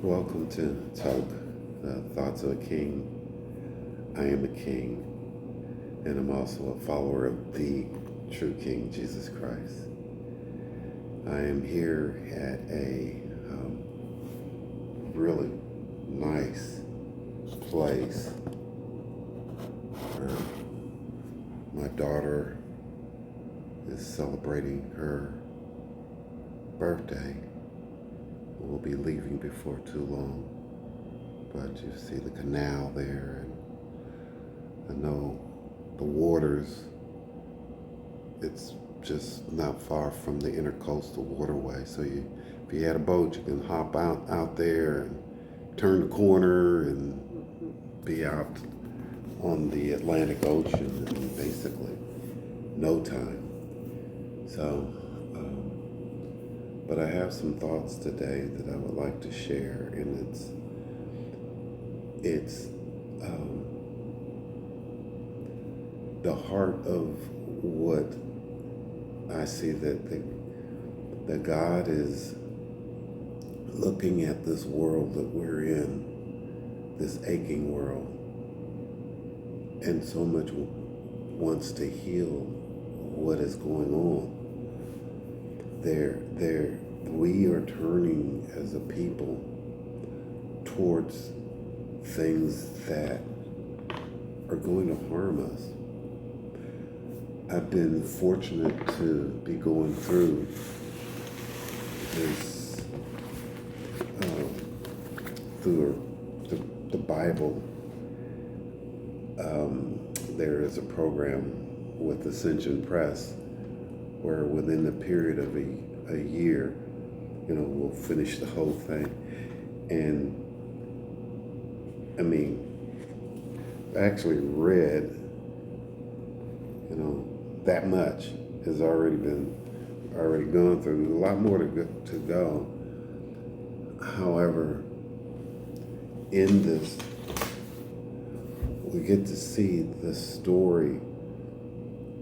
Welcome to Talk, Thoughts of a King. I am a king, and I'm also a follower of the true King, Jesus Christ. I am here at a really nice place where my daughter is celebrating her birthday. We'll be leaving before too long, but you see the canal there, and I know the waters. It's just not far from the intercoastal waterway. So if you had a boat, you can hop out there and turn the corner and be out on the Atlantic Ocean in basically no time. So, but I have some thoughts today that I would like to share, and it's the heart of what I see that God is looking at this world that we're in, this aching world, and so much wants to heal what is going on. We are turning as a people towards things that are going to harm us. I've been fortunate to be going through this through the Bible. There is a program with Ascension Press where within the period of a year, we'll finish the whole thing. And I mean, I actually read, that much has already gone through. A lot more to go. However, in this, we get to see the story.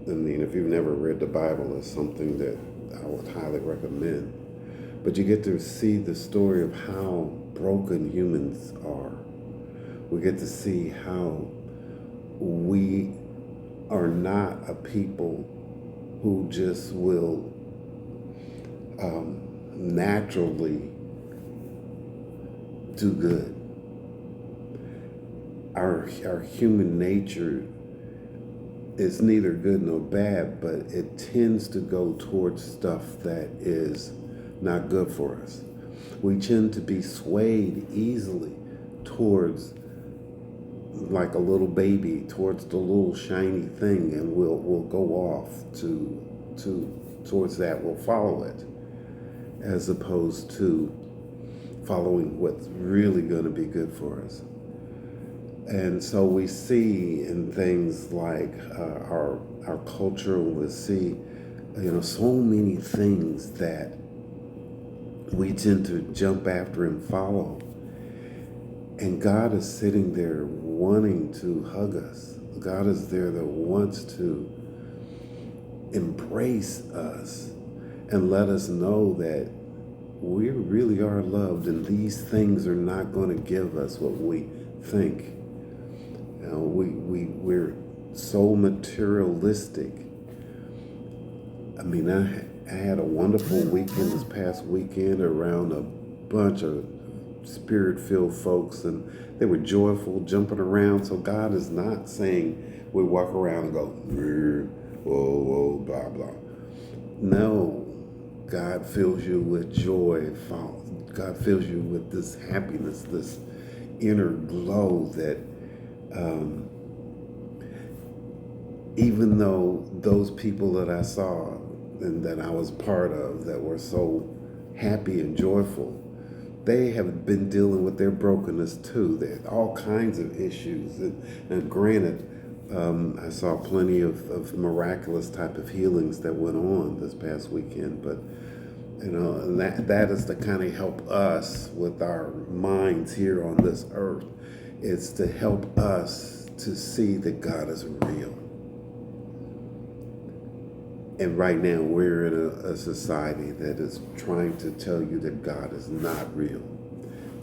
I mean, if you've never read the Bible, it's something that I would highly recommend. But you get to see the story of how broken humans are. We get to see how we are not a people who just will naturally do good. Our human nature is neither good nor bad, but it tends to go towards stuff that is not good for us. We tend to be swayed easily towards, like a little baby, towards the little shiny thing, and we'll go off towards that. We'll follow it, as opposed to following what's really going to be good for us. And so we see in things like our culture, we see, so many things that we tend to jump after and follow. And God is sitting there wanting to hug us. God is there that wants to embrace us and let us know that we really are loved, and these things are not going to give us what we think. We're so materialistic. I mean, I had a wonderful weekend this past weekend around a bunch of spirit-filled folks, and they were joyful, jumping around. So God is not saying we walk around and go, whoa, whoa, blah, blah. No, God fills you with joy. God fills you with this happiness, this inner glow that even though those people that I saw and that I was part of that were so happy and joyful, they have been dealing with their brokenness too. There's all kinds of issues. And granted, I saw plenty of miraculous type of healings that went on this past weekend, but and that is to kind of help us with our minds here on this earth. It's to help us to see that God is real. And right now we're in a society that is trying to tell you that God is not real.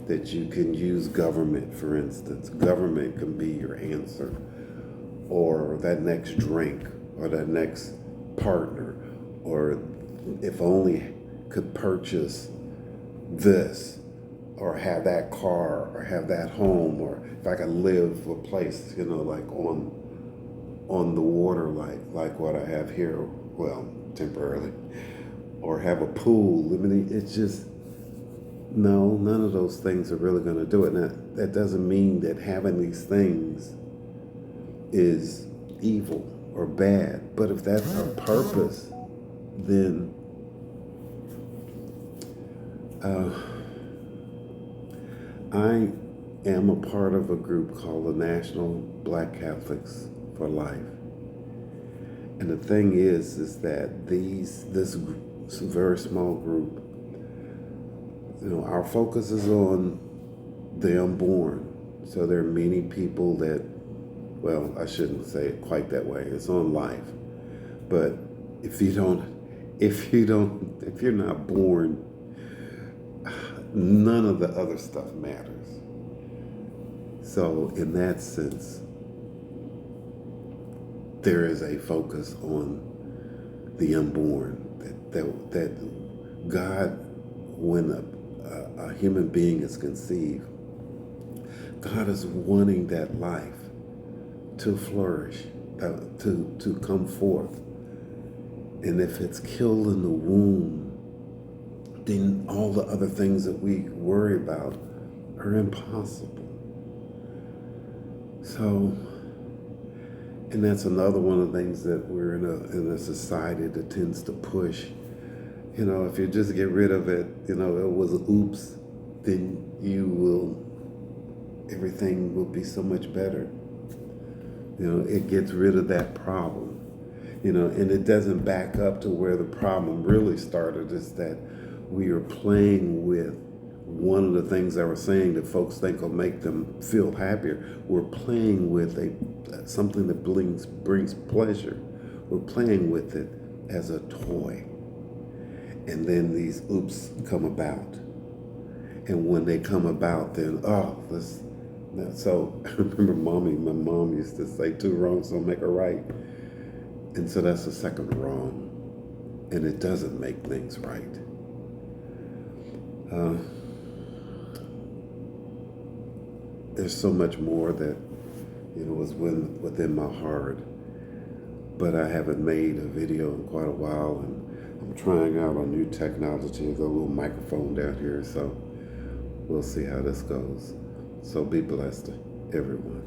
that you can use government, for instance. Government can be your answer, or that next drink, or that next partner, or if only could purchase this, or have that car, or have that home, or if I could live a place, like on the water, like what I have here, well, temporarily, or have a pool. I mean, it's just no, none of those things are really going to do it. Now, that doesn't mean that having these things is evil or bad, but if that's our purpose, then I am a part of a group called the National Black Catholics for Life. And the thing is that this very small group, our focus is on the unborn. So there are many people that, well, I shouldn't say it quite that way. It's on life. But if you're not born, none of the other stuff matters. So in that sense, there is a focus on the unborn. That God, when a human being is conceived, God is wanting that life to flourish, to come forth. And if it's killed in the womb, then all the other things that we worry about are impossible. So, and that's another one of the things that we're in a society that tends to push. If you just get rid of it, it was oops, then everything will be so much better. It gets rid of that problem. And it doesn't back up to where the problem really started, is that we are playing with one of the things I was saying that folks think will make them feel happier. We're playing with something that brings pleasure. We're playing with it as a toy. And then these oops come about. And when they come about, then, so I remember my mom used to say, 2 wrongs don't make a right. And so that's the second wrong. And it doesn't make things right. There's so much more that, was within my heart. But I haven't made a video in quite a while, and I'm trying out a new technology. I've got a little microphone down here, so we'll see how this goes. So be blessed, everyone.